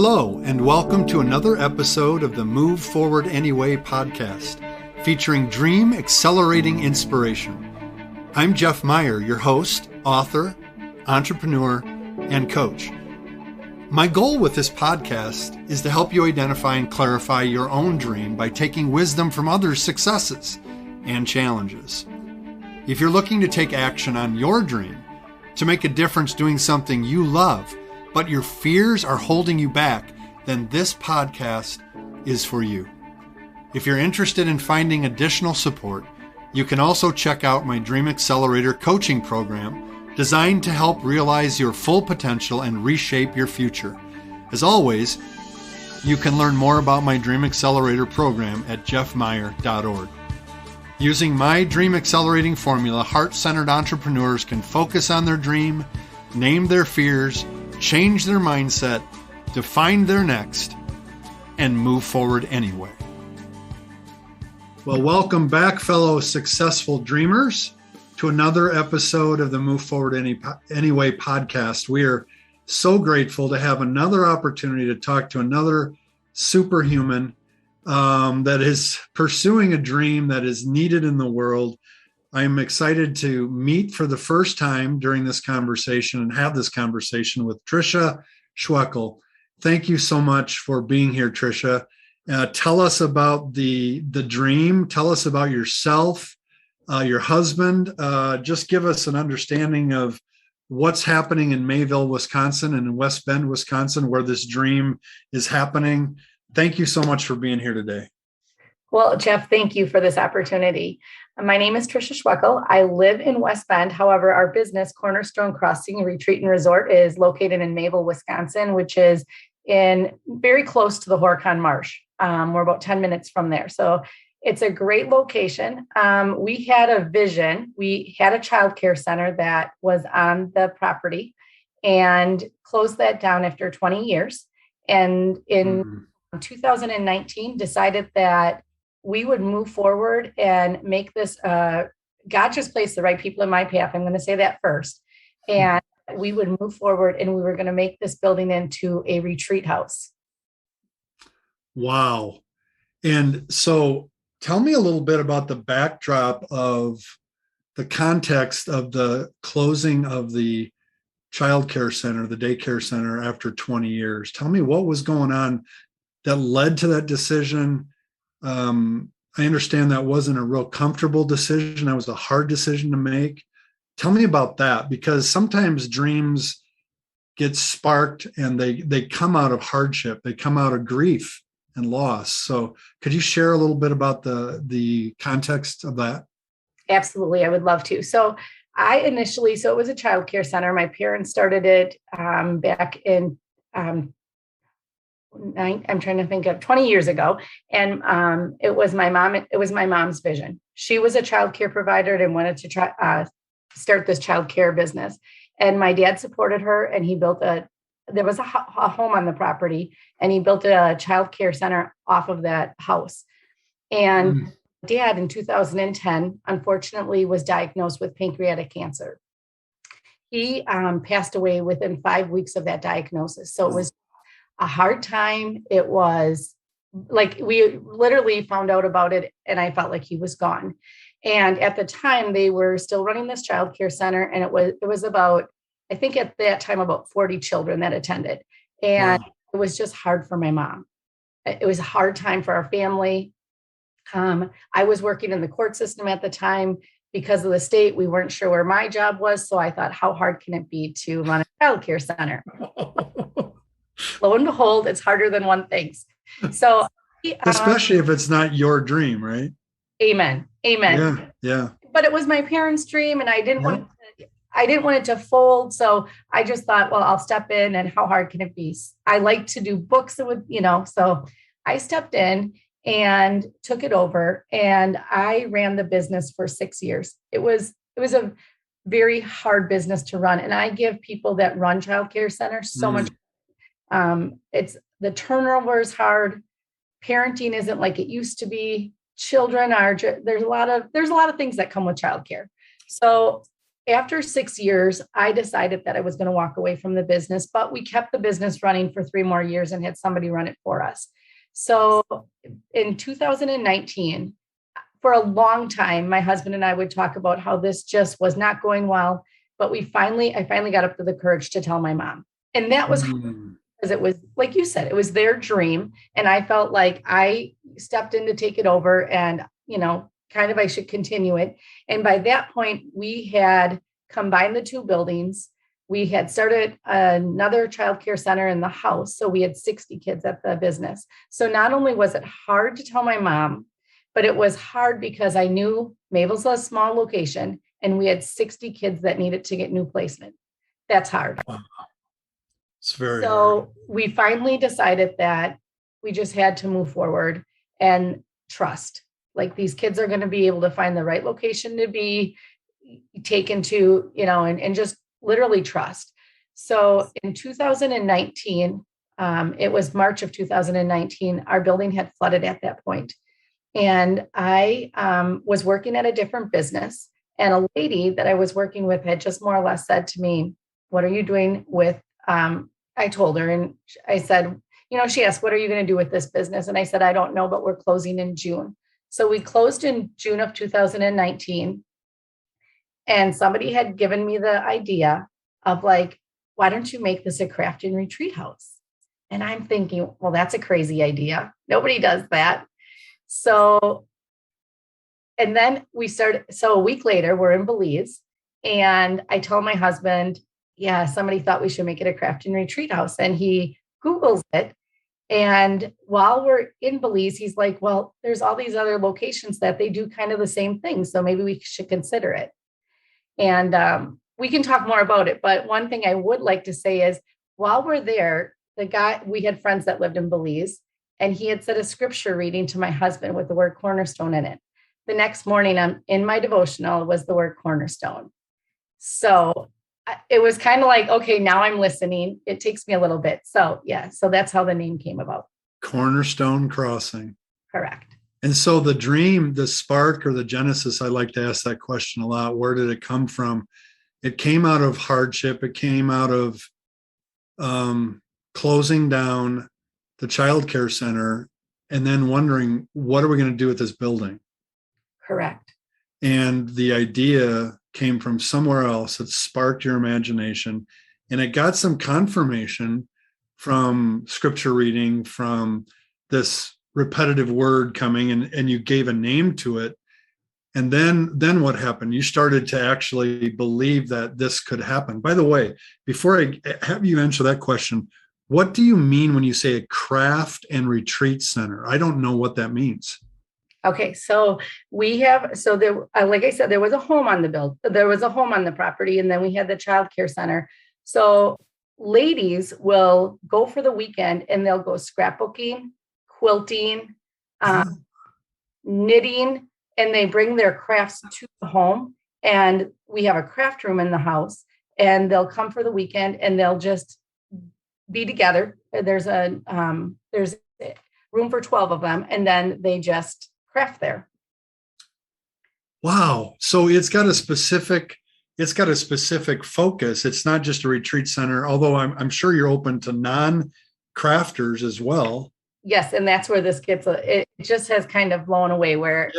Hello, and welcome to another episode of the Move Forward Anyway podcast, featuring dream accelerating inspiration. I'm Jeff Meyer, your host, author, entrepreneur, and coach. My goal with this podcast is to help you identify and clarify your own dream by taking wisdom from others' successes and challenges. If you're looking to take action on your dream, to make a difference doing something you love, but your fears are holding you back, then this podcast is for you. If you're interested in finding additional support, you can also check out my Dream Accelerator coaching program designed to help realize your full potential and reshape your future. As always, you can learn more about my Dream Accelerator program at jeffmeyer.org. Using my Dream Accelerating formula, heart-centered entrepreneurs can focus on their dream, name their fears, change their mindset, define their next, and move forward anyway. Well, welcome back, fellow successful dreamers, to another episode of the Move Forward Anyway podcast. We are so grateful to have another opportunity to talk to another superhuman that is pursuing a dream that is needed in the world. I'm excited to meet for the first time during this conversation and have this conversation with Tricia Schwechel. Thank you so much for being here, Tricia. Tell us about the dream. Tell us about yourself, your husband. Just give us an understanding of what's happening in Mayville, Wisconsin, and in West Bend, Wisconsin, where this dream is happening. Thank you so much for being here today. Well, Jeff, thank you for this opportunity. My name is Tricia Schwechel. I live in West Bend. However, our business, Cornerstone Crossing Retreat and Resort, is located in Mayville, Wisconsin, which is very close to the Horicon Marsh. We're about 10 minutes from there. So it's a great location. We had a vision. We had a childcare center that was on the property and closed that down after 20 years. And in 2019, decided that we would move forward and make this, God just placed the right people in my path. I'm going to say that first. And we would move forward and we were going to make this building into a retreat house. Wow. And so tell me a little bit about the backdrop of the context of the closing of the childcare center, the daycare center, after 20 years. Tell me what was going on that led to that decision. I understand that wasn't a real comfortable decision. That was a hard decision to make. Tell me about that, because sometimes dreams get sparked and they come out of hardship. They come out of grief and loss. So could you share a little bit about the context of that? Absolutely. I would love to. So it was a childcare center. My parents started it back in I'm trying to think of 20 years ago. And it was my mom's vision. She was a childcare provider and wanted to start this childcare business. And my dad supported her, and he built there was a home on the property, and he built a childcare center off of that house. And Dad, in 2010, unfortunately, was diagnosed with pancreatic cancer. He passed away within 5 weeks of that diagnosis. So it was a hard time. It was like we literally found out about it, and I felt like he was gone. And at the time, they were still running this childcare center, and it was about, I think at that time, about 40 children that attended. And It was just hard for my mom. It was a hard time for our family. I was working in the court system at the time. Because of the state, we weren't sure where my job was. So I thought, how hard can it be to run a childcare center? Lo and behold, it's harder than one thinks. So, especially if it's not your dream, right? Amen. Yeah. But it was my parents' dream, and I didn't want it to fold. So I just thought, well, I'll step in, and how hard can it be? I like to do books so I stepped in and took it over, and I ran the business for 6 years. It was a very hard business to run. And I give people that run childcare centers so much. It's the turnover is hard. Parenting isn't like it used to be. Children are there's a lot of things that come with childcare. So after 6 years, I decided that I was going to walk away from the business, but we kept the business running for 3 more years and had somebody run it for us. So in 2019, for a long time, my husband and I would talk about how this just was not going well, but I finally got up to the courage to tell my mom. And that was because it was, like you said, it was their dream. And I felt like I stepped in to take it over and, kind of I should continue it. And by that point, we had combined the two buildings. We had started another childcare center in the house. So we had 60 kids at the business. So not only was it hard to tell my mom, but it was hard because I knew Mabel's a small location and we had 60 kids that needed to get new placement. That's hard. Wow. It's very so hard. We finally decided that we just had to move forward and trust. Like these kids are going to be able to find the right location to be taken to, and just literally trust. So in 2019, it was March of 2019, our building had flooded at that point. And I was working at a different business, and a lady that I was working with had just more or less said to me, what are you doing with, I told her, and I said, she asked, what are you going to do with this business? And I said, I don't know, but we're closing in June. So we closed in June of 2019. And somebody had given me the idea of like, why don't you make this a craft and retreat house? And I'm thinking, well, that's a crazy idea. Nobody does that. So, and then we started. So a week later, we're in Belize. And I told my husband, yeah, somebody thought we should make it a craft and retreat house. And he Googles it. And while we're in Belize, he's like, well, there's all these other locations that they do kind of the same thing. So maybe we should consider it. And we can talk more about it. But one thing I would like to say is while we're there, we had friends that lived in Belize, and he had said a scripture reading to my husband with the word Cornerstone in it. The next morning, I'm in my devotional was the word Cornerstone. So it was kind of like, okay, now I'm listening. It takes me a little bit. So yeah, so that's how the name came about. Cornerstone Crossing. Correct. And so the dream, the spark or the genesis, I like to ask that question a lot. Where did it come from? It came out of hardship. It came out of closing down the childcare center and then wondering, what are we going to do with this building? Correct. And the idea came from somewhere else. It sparked your imagination, and it got some confirmation from scripture reading, from this repetitive word coming, and you gave a name to it. And then what happened? You started to actually believe that this could happen. By the way, before I have you answer that question, what do you mean when you say a craft and retreat center? I don't know what that means. Okay, so there, like I said, there was a home on the property, and then we had the child care center. So ladies will go for the weekend and they'll go scrapbooking, quilting, knitting, and they bring their crafts to the home. And we have a craft room in the house, and they'll come for the weekend and they'll just be together. There's room for 12 of them, and then they just craft there. Wow. So it's got a specific focus. It's not just a retreat center, although I'm sure you're open to non-crafters as well. Yes. And that's where this gets, it just has kind of blown away where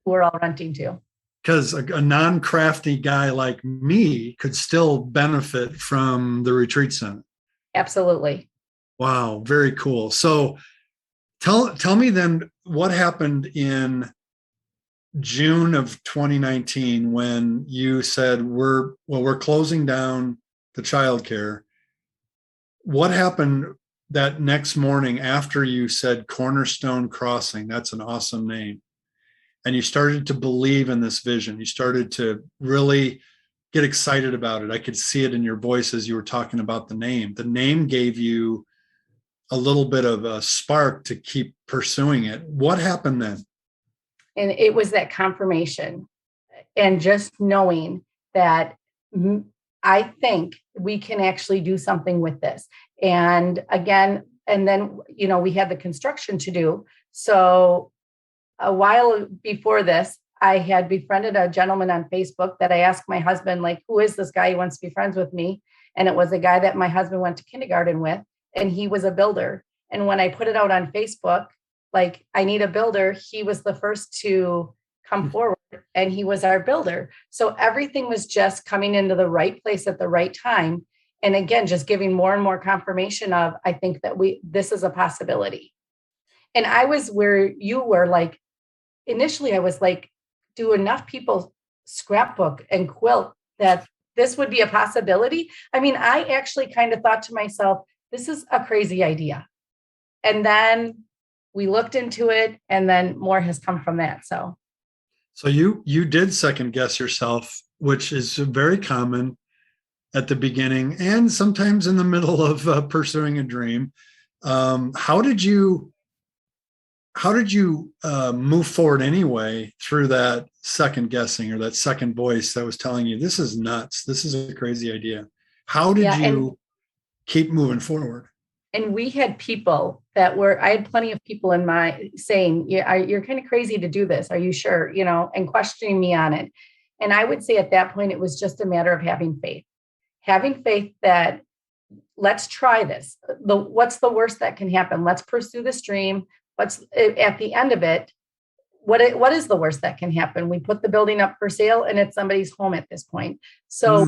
we're all renting to. Because a non-crafty guy like me could still benefit from the retreat center. Absolutely. Wow. Very cool. So tell me then what happened in June of 2019 when you said we're closing down the childcare. What happened that next morning after you said Cornerstone Crossing? That's an awesome name. And you started to believe in this vision. You started to really get excited about it. I could see it in your voice as you were talking about the name. The name gave you a little bit of a spark to keep pursuing it. What happened then? And it was that confirmation and just knowing that I think we can actually do something with this. And again, and then, we had the construction to do. So a while before this, I had befriended a gentleman on Facebook that I asked my husband, like, who is this guy who wants to be friends with me? And it was a guy that my husband went to kindergarten with, and he was a builder. And when I put it out on Facebook, like, I need a builder, he was the first to come forward, and he was our builder. So everything was just coming into the right place at the right time. And again, just giving more and more confirmation of, I think that this is a possibility. And I was where you were, like, initially I was like, do enough people scrapbook and quilt that this would be a possibility? I mean, I actually kind of thought to myself, this is a crazy idea. And then we looked into it, and then more has come from that. So you did second guess yourself, which is very common at the beginning and sometimes in the middle of pursuing a dream. How did you move forward anyway through that second guessing, or that second voice that was telling you, this is nuts, this is a crazy idea? How did you keep moving forward? And we had people I had plenty of people in my saying, you're kind of crazy to do this. Are you sure? And questioning me on it. And I would say at that point, it was just a matter of having faith that let's try this. What's the worst that can happen? Let's pursue this dream. What's at the end of it? What is the worst that can happen? We put the building up for sale, and it's somebody's home at this point. So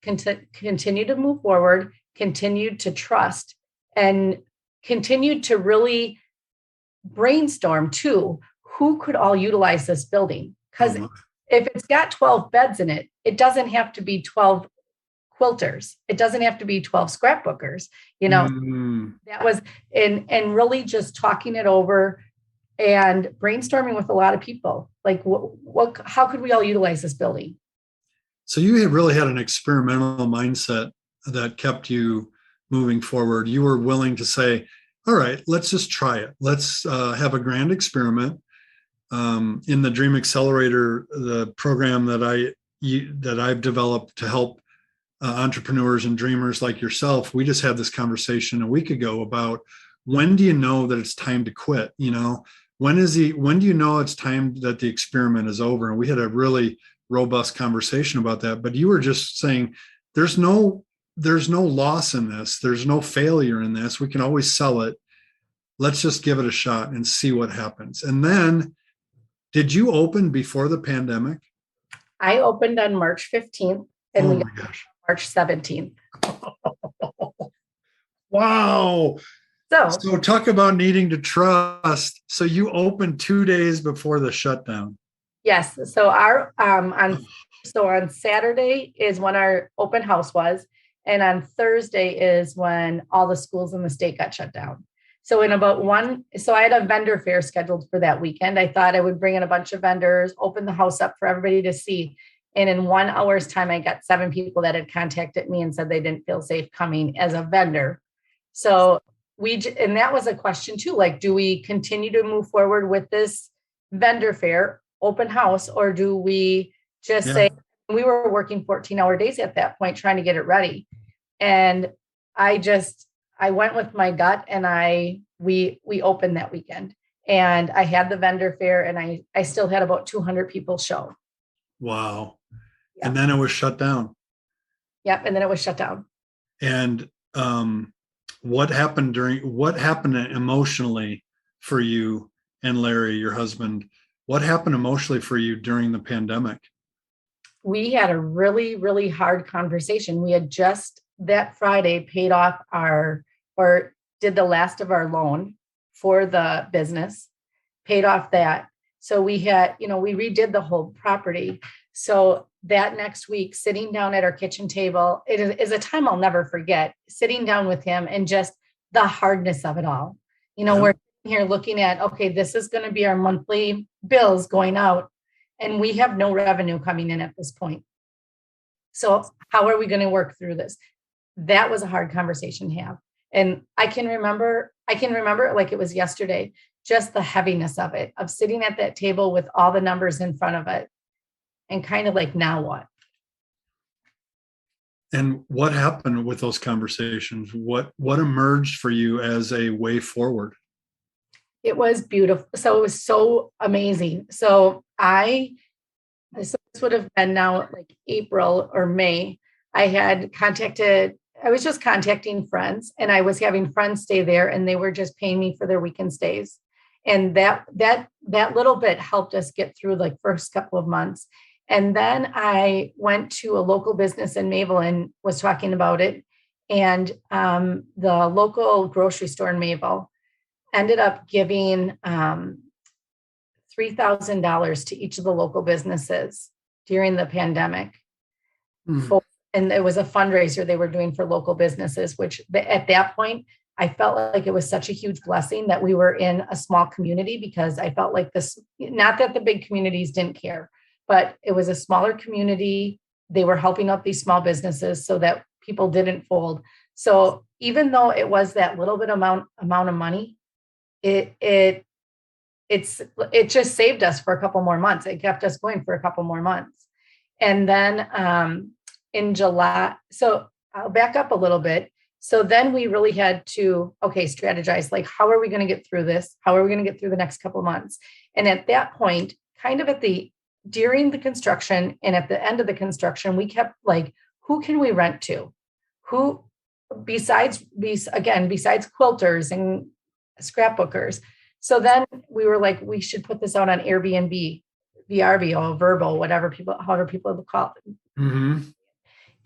continue to move forward, continue to trust, and continue to really brainstorm too, who could all utilize this building? Because if it's got 12 beds in it, it doesn't have to be 12 quilters. It doesn't have to be 12 scrapbookers, that was, and really just talking it over and brainstorming with a lot of people. Like, how could we all utilize this building? So you really had an experimental mindset that kept you moving forward. You were willing to say, all right, let's just try it. Let's have a grand experiment. In the Dream Accelerator, the program that I've developed to help entrepreneurs and dreamers like yourself, we just had this conversation a week ago about, when do you know that it's time to quit? When do you know it's time that the experiment is over? And we had a really robust conversation about that. But you were just saying, there's no loss in this. There's no failure in this. We can always sell it. Let's just give it a shot and see what happens. And then, did you open before the pandemic? I opened on March 15th and we got March 17th. Wow. So talk about needing to trust. So you opened 2 days before the shutdown. Yes. So on Saturday is when our open house was. And on Thursday is when all the schools in the state got shut down. So I had a vendor fair scheduled for that weekend. I thought I would bring in a bunch of vendors, open the house up for everybody to see. And in 1 hour's time, I got 7 people that had contacted me and said they didn't feel safe coming as a vendor. So and that was a question too, like, do we continue to move forward with this vendor fair open house, or do we just say, we were working 14-hour days at that point, trying to get it ready. And I went with my gut, and we opened that weekend, and I had the vendor fair, and I still had about 200 people show. Wow. Yep. And then it was shut down. Yep. And then it was shut down. And what happened emotionally for you and Larry, your husband? What happened emotionally for you during the pandemic? We had a really, really hard conversation. We had just that Friday paid off did the last of our loan for the business, paid off that. So we had, we redid the whole property. So that next week, sitting down at our kitchen table, it is a time I'll never forget, sitting down with him and just the hardness of it all. We're here looking at, okay, this is going to be our monthly bills going out, and we have no revenue coming in at this point. So how are we going to work through this? That was a hard conversation to have. And I can remember it like it was yesterday, just the heaviness of it, of sitting at that table with all the numbers in front of it and kind of like, now what? And what happened with those conversations? What emerged for you as a way forward? It was beautiful. So it was so amazing. So I this would have been now like April or May. I was just contacting friends, and I was having friends stay there, and they were just paying me for their weekend stays. And that little bit helped us get through like first couple of months. And then I went to a local business in Mayville and was talking about it. And the local grocery store in Mayville ended up giving $3,000 to each of the local businesses during the pandemic. And it was a fundraiser they were doing for local businesses, which at that point, I felt like it was such a huge blessing that we were in a small community, because I felt like this, not that the big communities didn't care, but it was a smaller community. They were helping out these small businesses so that people didn't fold. So even though it was that little bit amount of money, it just saved us for a couple more months. It kept us going for a couple more months. And then in July, so I'll back up a little bit. So then we really had to, strategize, like, how are we going to get through this? How are we going to get through the next couple of months? And at that point, kind of during the construction and at the end of the construction, we kept like, who can we rent to? Who, besides quilters and scrapbookers. So then we were like, we should put this out on Airbnb, VRBO, Verbal, however people call it. Mm-hmm.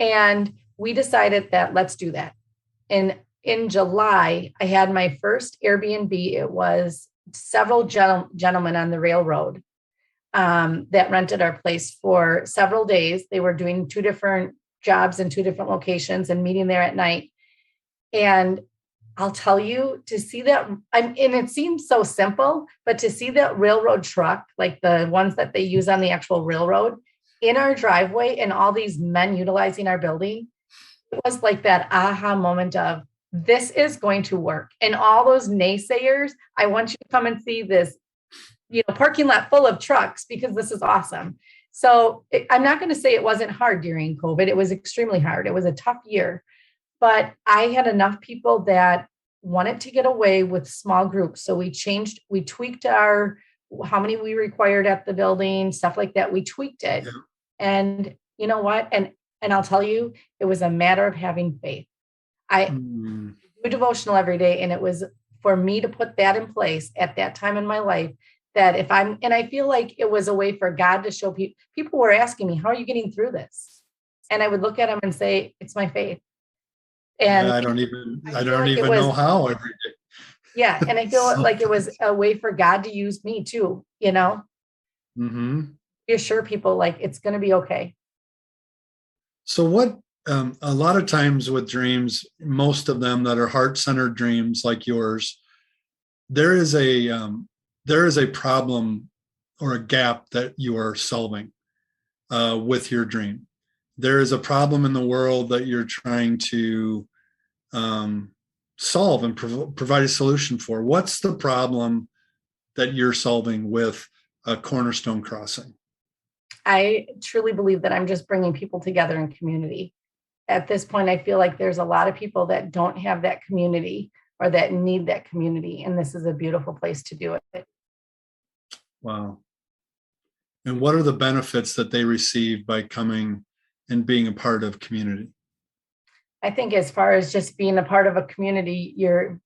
And we decided that let's do that. And in July, I had my first Airbnb. It was several gentlemen on the railroad that rented our place for several days. They were doing 2 different jobs in 2 different locations and meeting there at night. And I'll tell you, to see that, and it seems so simple, but to see that railroad truck, like the ones that they use on the actual railroad, in our driveway and all these men utilizing our building, it was like that aha moment of, this is going to work. And all those naysayers, I want you to come and see this, parking lot full of trucks, because this is awesome. So I'm not going to say it wasn't hard during COVID. It was extremely hard. It was a tough year, but I had enough people that wanted to get away with small groups. So we tweaked how many we required at the building, stuff like that. We tweaked it. Yeah. And you know what? And I'll tell you, it was a matter of having faith. I do devotional every day. And it was for me to put that in place at that time in my life, that and I feel like it was a way for God to show people were asking me, how are you getting through this? And I would look at them and say, it's my faith. And I don't even know how every day. Yeah. And I feel like it was a way for God to use me too, Mm-hmm. Reassure people like it's going to be okay. So what, a lot of times with dreams, most of them that are heart-centered dreams like yours, there is a problem or a gap that you are solving with your dream. There is a problem in the world that you're trying to solve and provide a solution for. What's the problem that you're solving with a Cornerstone Crossing? I truly believe that I'm just bringing people together in community. At this point, I feel like there's a lot of people that don't have that community or that need that community. And this is a beautiful place to do it. Wow. And what are the benefits that they receive by coming and being a part of community? I think as far as just being a part of a community, you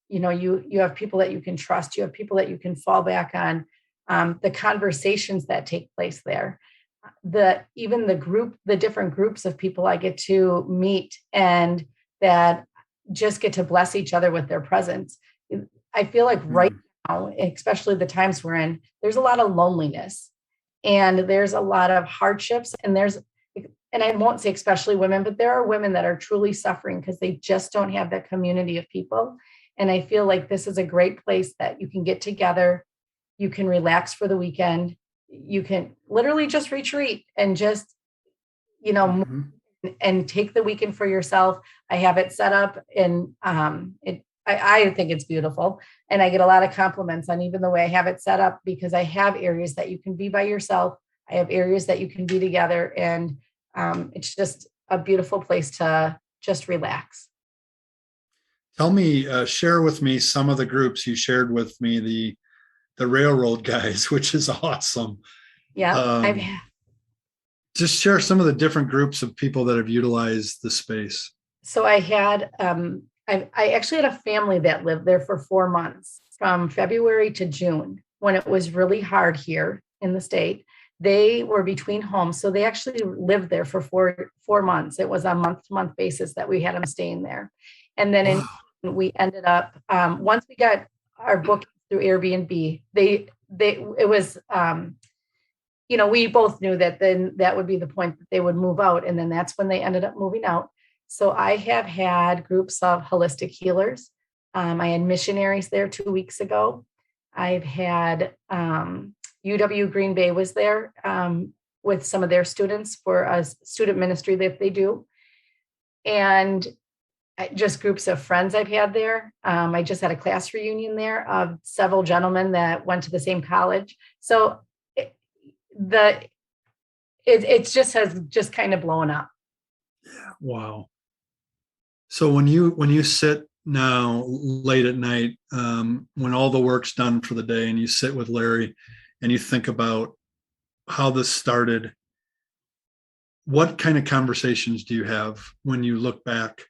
have people that you can trust. You have people that you can fall back on. The conversations that take place there, the different groups of people I get to meet and that just get to bless each other with their presence. I feel like right now, especially the times we're in, there's a lot of loneliness and there's a lot of hardships, and I won't say especially women, but there are women that are truly suffering because they just don't have that community of people. And I feel like this is a great place that you can get together. You can relax for the weekend. You can literally just retreat and just, and take the weekend for yourself. I have it set up and I think it's beautiful. And I get a lot of compliments on even the way I have it set up, because I have areas that you can be by yourself. I have areas that you can be together. And it's just a beautiful place to just relax. Tell me, share with me some of the groups you shared with me, the railroad guys, which is awesome. Yeah. Just share some of the different groups of people that have utilized the space. So I had, I actually had a family that lived there for 4 months, from February to June, when it was really hard here in the state. They were between homes, so they actually lived there for 4 months. It was a month-to-month basis that we had them staying there. And then we ended up, once we got our booking through Airbnb, it was, we both knew that then that would be the point that they would move out. And then that's when they ended up moving out. So I have had groups of holistic healers. I had missionaries there 2 weeks ago. I've had UW Green Bay was there with some of their students for a student ministry that they do. And just groups of friends I've had there. I just had a class reunion there of several gentlemen that went to the same college. So it just has just kind of blown up. Yeah. Wow. So when you sit now late at night, when all the work's done for the day, and you sit with Larry and you think about how this started, what kind of conversations do you have when you look back?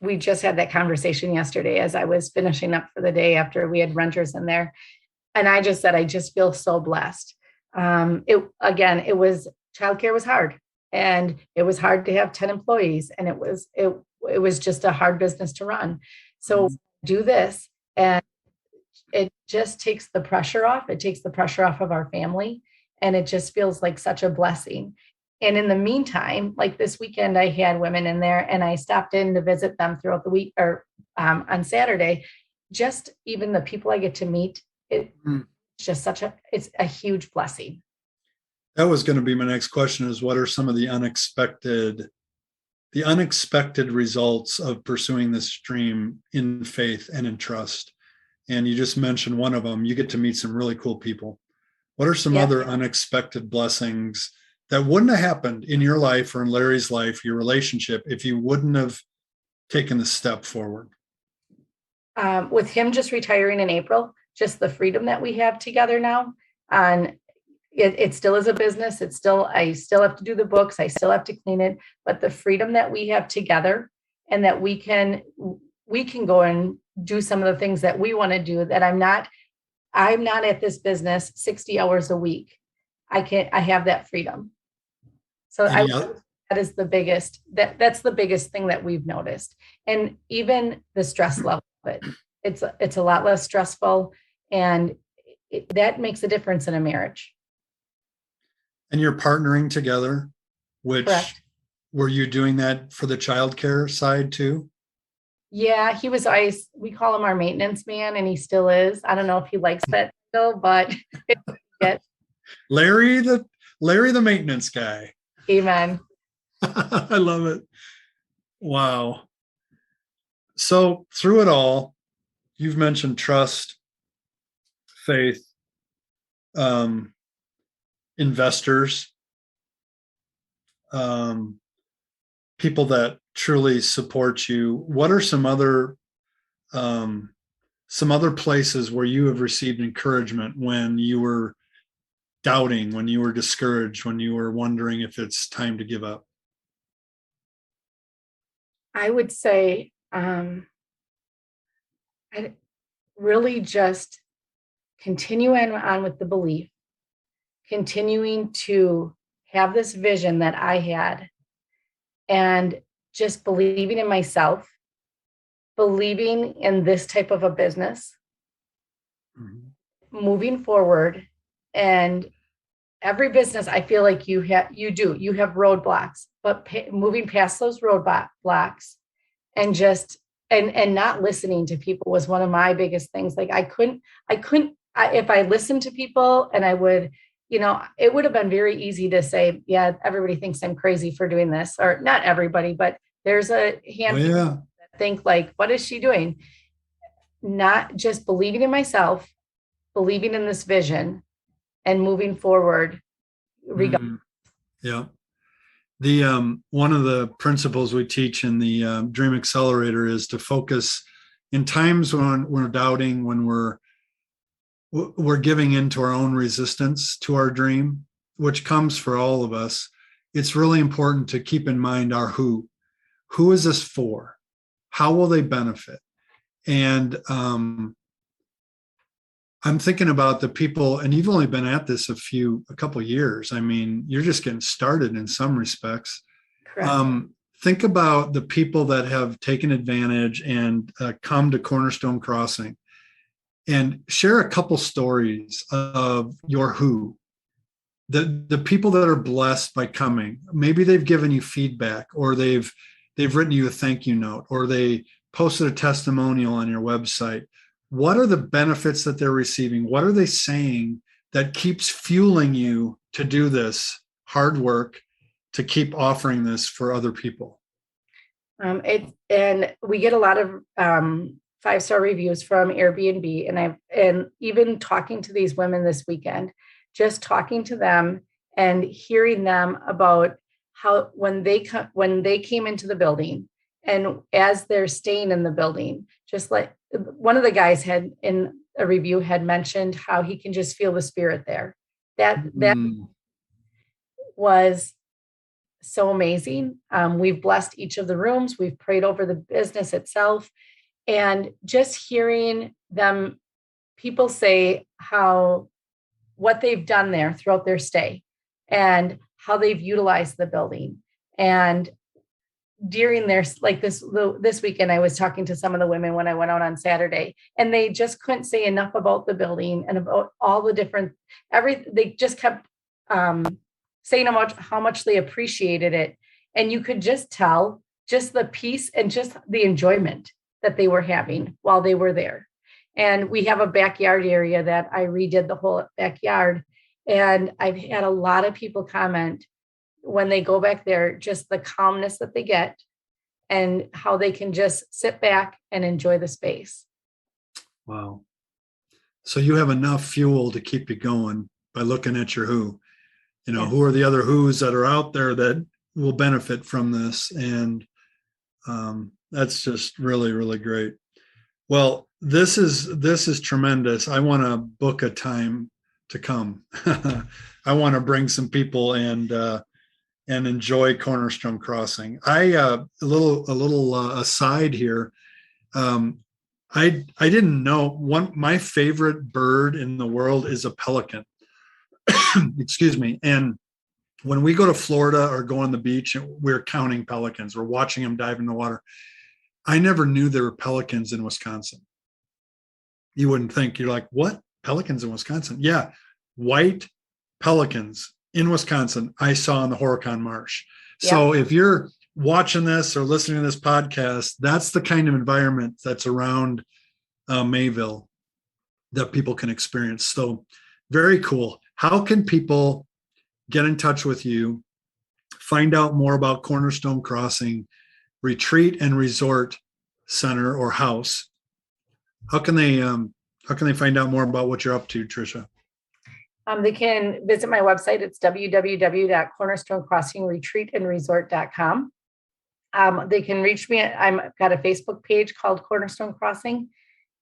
We just had that conversation yesterday as I was finishing up for the day after we had renters in there. And I just said, I just feel so blessed. Childcare was hard, and it was hard to have 10 employees, and it was just a hard business to run. So do this, and it just takes the pressure off. It takes the pressure off of our family, and it just feels like such a blessing. And in the meantime, like this weekend, I had women in there, and I stopped in to visit them throughout the week, or on Saturday. Just even the people I get to meet, it's just it's a huge blessing. That was going to be my next question, is what are some of the unexpected results of pursuing this dream in faith and in trust? And you just mentioned one of them. You get to meet some really cool people. What are some other unexpected blessings that wouldn't have happened in your life or in Larry's life, your relationship, if you wouldn't have taken the step forward? With him just retiring in April, just the freedom that we have together now. And it still is a business. I still have to do the books. I still have to clean it, but the freedom that we have together, and that we can go and do some of the things that we want to do, that I'm not at this business 60 hours a week. I have that freedom. So that is the biggest, that's the biggest thing that we've noticed. And even the stress level of it, it's a lot less stressful, and that makes a difference in a marriage. And you're partnering together, which Correct. Were you doing that for the childcare side too? Yeah, he was we call him our maintenance man, and he still is. I don't know if he likes that still, but Larry the maintenance guy. Amen. I love it. Wow. So through it all, you've mentioned trust, faith, investors, people that truly support you. What are some other places where you have received encouragement when you were doubting, when you were discouraged, when you were wondering if it's time to give up? I would say I really just continuing on with the belief, continuing to have this vision that I had, and just believing in myself, believing in this type of a business, moving forward. And every business, I feel like you have roadblocks, but moving past those roadblocks and just and not listening to people was one of my biggest things. Like I couldn't if I listened to people, and I would, it would have been very easy to say, yeah, everybody thinks I'm crazy for doing this, or not everybody, but there's a handful that think like, what is she doing? Not just believing in myself, believing in this vision, and moving forward. Yeah. The one of the principles we teach in the Dream Accelerator is to focus in times when we're doubting, when we're giving into our own resistance to our dream. which comes for all of us, it's really important to keep in mind our who. Who is this for? How will they benefit? And I'm thinking about the people, and you've only been at this a couple of years. I mean, you're just getting started in some respects. Correct. Think about the people that have taken advantage and come to Cornerstone Crossing, and share a couple stories of your who. The people that are blessed by coming. Maybe they've given you feedback, or they've written you a thank you note, or they posted a testimonial on your website. What are the benefits that they're receiving? What are they saying that keeps fueling you to do this hard work, to keep offering this for other people? And we get a lot of 5-star reviews from Airbnb, and even talking to these women this weekend, just talking to them and hearing them about how when they came into the building, and as they're staying in the building, just like one of the guys had in a review had mentioned how he can just feel the spirit there. That was so amazing. We've blessed each of the rooms. We've prayed over the business itself, and just hearing them, people say what they've done there throughout their stay and how they've utilized the building. And during their, like this weekend, I was talking to some of the women when I went out on Saturday, and they just couldn't say enough about the building and about all the different, they just kept saying how much they appreciated it. And you could just tell just the peace and just the enjoyment that they were having while they were there. And we have a backyard area that I redid the whole backyard. And I've had a lot of people comment when they go back there, just the calmness that they get and how they can just sit back and enjoy the space. Wow. So you have enough fuel to keep you going by looking at your who. Yes. Who are the other who's that are out there that will benefit from this? And that's just really, really great. Well, this is tremendous. I want to book a time to come. I want to bring some people and enjoy Cornerstone Crossing. A little aside here. I didn't know my favorite bird in the world is a pelican. Excuse me. And when we go to Florida or go on the beach, we're counting pelicans. We're watching them dive in the water. I never knew there were pelicans in Wisconsin. You wouldn't think. You're like, what? Pelicans in Wisconsin? Yeah. White pelicans in Wisconsin I saw in the Horicon Marsh. Yeah. So if you're watching this or listening to this podcast, that's the kind of environment that's around Mayville that people can experience. So very cool. How can people get in touch with you, find out more about Cornerstone Crossing Retreat and Resort Center or House? How can they find out more about what you're up to, Tricia? They can visit my website. It's www.cornerstonecrossingretreatandresort.com. They can reach me. I've got a Facebook page called Cornerstone Crossing.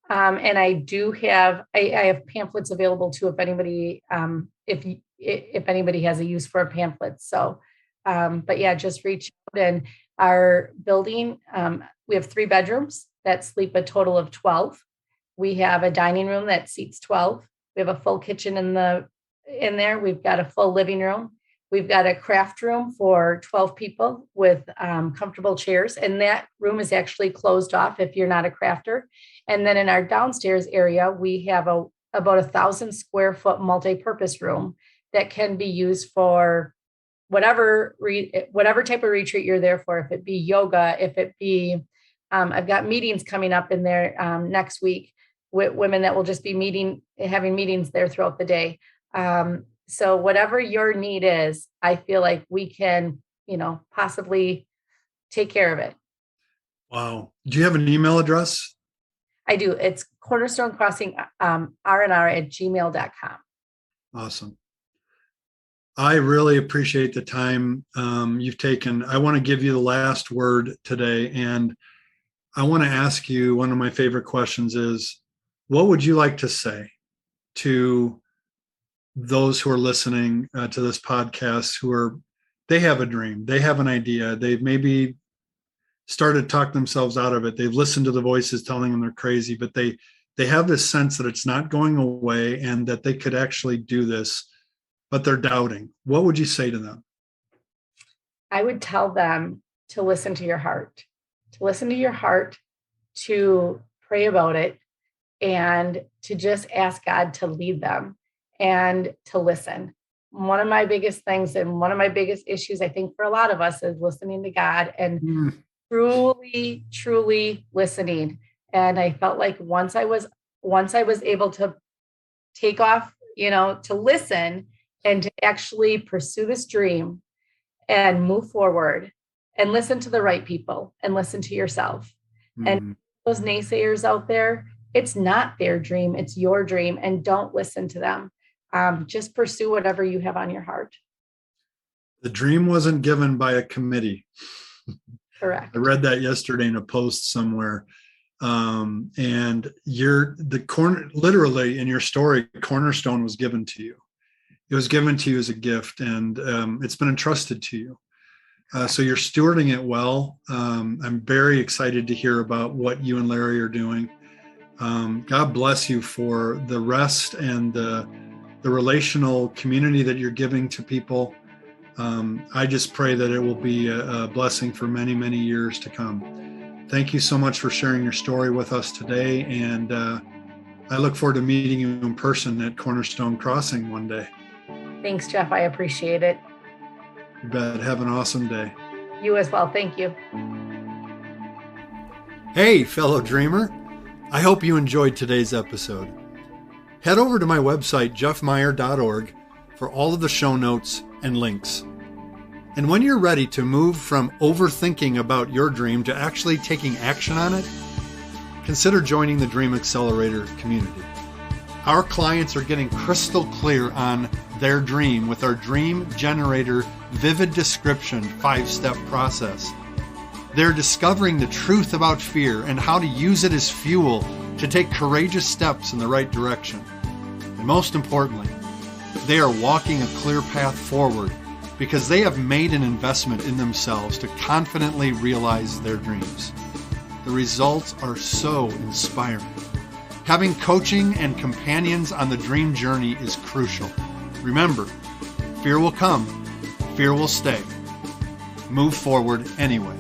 And I have pamphlets available too, if anybody has a use for a pamphlet. So, but yeah, just reach out. And our building, we have 3 bedrooms that sleep a total of 12. We have a dining room that seats 12. We have a full kitchen in there. We've got a full living room. We've got a craft room for 12 people with comfortable chairs. And that room is actually closed off if you're not a crafter. And then in our downstairs area, we have about 1,000 square foot multi-purpose room that can be used for whatever type of retreat you're there for. If it be yoga, if it be, I've got meetings coming up in there next week with women that will just be having meetings there throughout the day. So whatever your need is, I feel like we can, possibly take care of it. Wow. Do you have an email address? I do. It's cornerstonecrossing rnr@gmail.com. Awesome. I really appreciate the time you've taken. I want to give you the last word today. And I want to ask you, one of my favorite questions is, what would you like to say to those who are listening to this podcast they have a dream, they have an idea, they've maybe started to talk themselves out of it, they've listened to the voices telling them they're crazy, but they have this sense that it's not going away and that they could actually do this, but they're doubting. What would you say to them? I would tell them to listen to your heart, to pray about it, and to just ask God to lead them and to listen. One of my biggest things and one of my biggest issues, I think, for a lot of us is listening to God and truly, truly listening. And I felt like once I was able to take off, to listen and to actually pursue this dream and move forward and listen to the right people and listen to yourself. And those naysayers out there, it's not their dream, it's your dream, and don't listen to them. Just pursue whatever you have on your heart. The dream wasn't given by a committee. Correct. I read that yesterday in a post somewhere. And literally in your story, Cornerstone was given to you. It was given to you as a gift, and it's been entrusted to you. So you're stewarding it well. I'm very excited to hear about what you and Larry are doing. God bless you for the rest and the relational community that you're giving to people. I just pray that it will be a blessing for many, many years to come. Thank you so much for sharing your story with us today. And I look forward to meeting you in person at Cornerstone Crossing one day. Thanks, Jeff. I appreciate it. You bet. Have an awesome day. You as well. Thank you. Hey, fellow dreamer. I hope you enjoyed today's episode. Head over to my website, jeffmeyer.org, for all of the show notes and links. And when you're ready to move from overthinking about your dream to actually taking action on it, consider joining the Dream Accelerator community. Our clients are getting crystal clear on their dream with our Dream Generator Vivid Description 5-step process. They're discovering the truth about fear and how to use it as fuel to take courageous steps in the right direction. And most importantly, they are walking a clear path forward because they have made an investment in themselves to confidently realize their dreams. The results are so inspiring. Having coaching and companions on the dream journey is crucial. Remember, fear will come, fear will stay. Move forward anyway.